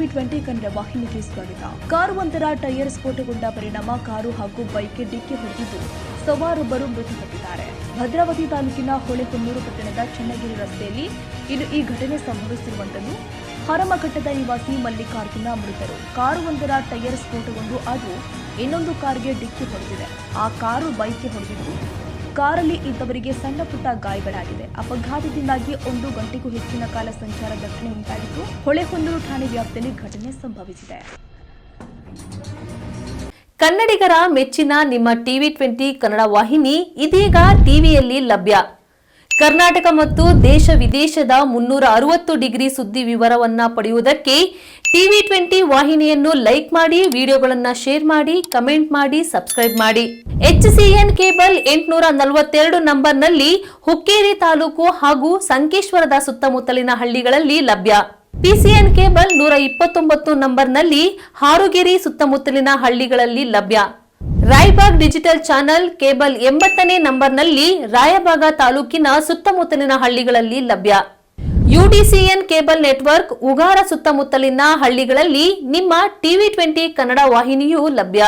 ಟಿವಿ20 ಕನ್ನಡ ವಾಹಿನಿಗೆ ಸ್ವಾಗತ. ಕಾರುವೊಂದರ ಟೈರ್ ಸ್ಫೋಟಗೊಂಡ ಪರಿಣಾಮ ಕಾರು ಹಾಗೂ ಬೈಕ್ಗೆ ಡಿಕ್ಕಿ ಹೊಡೆದಿದ್ದು ಸವಾರೊಬ್ಬರು ಮೃತಪಟ್ಟಿದ್ದಾರೆ. ಭದ್ರಾವತಿ ತಾಲೂಕಿನ ಹೊಳೆಹೊನ್ನೂರು ಪಟ್ಟಣದ ಚನ್ನಗಿರಿ ರಸ್ತೆಯಲ್ಲಿ ಈ ಘಟನೆ ಸಂಭವಿಸಿರುವಂತದ್ದು. ಹರಮಘಟ್ಟದ ನಿವಾಸಿ ಮಲ್ಲಿಕಾರ್ಜುನ ಮೃತರು. ಕಾರುವೊಂದರ ಟೈರ್ ಸ್ಫೋಟಗೊಂಡು ಅದು ಇನ್ನೊಂದು ಕಾರಿಗೆ ಡಿಕ್ಕಿ ಹೊಡೆದಿದೆ. ಆ ಕಾರು ಬೈಕ್ಗೆ ಹೊಡೆದಿದ್ದು ಕಾರಲ್ಲಿ ಇದ್ದವರಿಗೆ ಸಣ್ಣ ಪುಟ್ಟ ಗಾಯಗಳಾಗಿದೆ. ಅಪಘಾತದಿಂದಾಗಿ 1 ಗಂಟೆಗೂ ಹೆಚ್ಚಿನ ಕಾಲ ಸಂಚಾರ ದಟ್ಟಣೆ ಉಂಟಾಗಿದ್ದು ಹೊಳೆಹೊನ್ನೂರು ಠಾಣೆ ವ್ಯಾಪ್ತಿಯಲ್ಲಿ ಘಟನೆ ಸಂಭವಿಸಿದೆ. ಕನ್ನಡಿಗರ ಮೆಚ್ಚಿನ ನಿಮ್ಮ ಟಿವಿ20 ಕನ್ನಡ ವಾಹಿನಿ ಇದೀಗ ಟಿವಿಯಲ್ಲಿ ಲಭ್ಯ. ಕರ್ನಾಟಕ ಮತ್ತು ದೇಶ ವಿದೇಶದ 360 ಡಿಗ್ರಿ ಸುದ್ದಿ ವಿವರವನ್ನ ಪಡೆಯುವುದಕ್ಕೆ ಟಿವಿ20 ವಾಹಿನಿಯನ್ನು ಲೈಕ್ ಮಾಡಿ, ವಿಡಿಯೋಗಳನ್ನು ಶೇರ್ ಮಾಡಿ, ಕಮೆಂಟ್ ಮಾಡಿ, ಸಬ್ಸ್ಕ್ರೈಬ್ ಮಾಡಿ. HCN ಕೇಬಲ್ 842 ನಂಬರ್ನಲ್ಲಿ ಹುಕ್ಕೇರಿ ತಾಲೂಕು ಹಾಗೂ ಸಂಕೇಶ್ವರದ ಸುತ್ತಮುತ್ತಲಿನ ಹಳ್ಳಿಗಳಲ್ಲಿ ಲಭ್ಯ. PCN ಕೇಬಲ್ 129 ನಂಬರ್ನಲ್ಲಿ ಹಾರುಗೆರೆ ಸುತ್ತಮುತ್ತಲಿನ ಹಳ್ಳಿಗಳಲ್ಲಿ ಲಭ್ಯ. ರಾಯಬಾಗ್ ಡಿಜಿಟಲ್ ಚಾನೆಲ್ ಕೇಬಲ್ 80ನೇ ನಂಬರ್ನಲ್ಲಿ ರಾಯಬಾಗ ತಾಲೂಕಿನ ಸುತ್ತಮುತ್ತಲಿನ ಹಳ್ಳಿಗಳಲ್ಲಿ ಲಭ್ಯ. UDCN ಕೇಬಲ್ ನೆಟ್ವರ್ಕ್ ಉಗಾರ ಸುತ್ತಮುತ್ತಲಿನ ಹಳ್ಳಿಗಳಲ್ಲಿ ನಿಮ್ಮ ಟಿವಿ20 ಕನ್ನಡ ವಾಹಿನಿಯೂ ಲಭ್ಯ.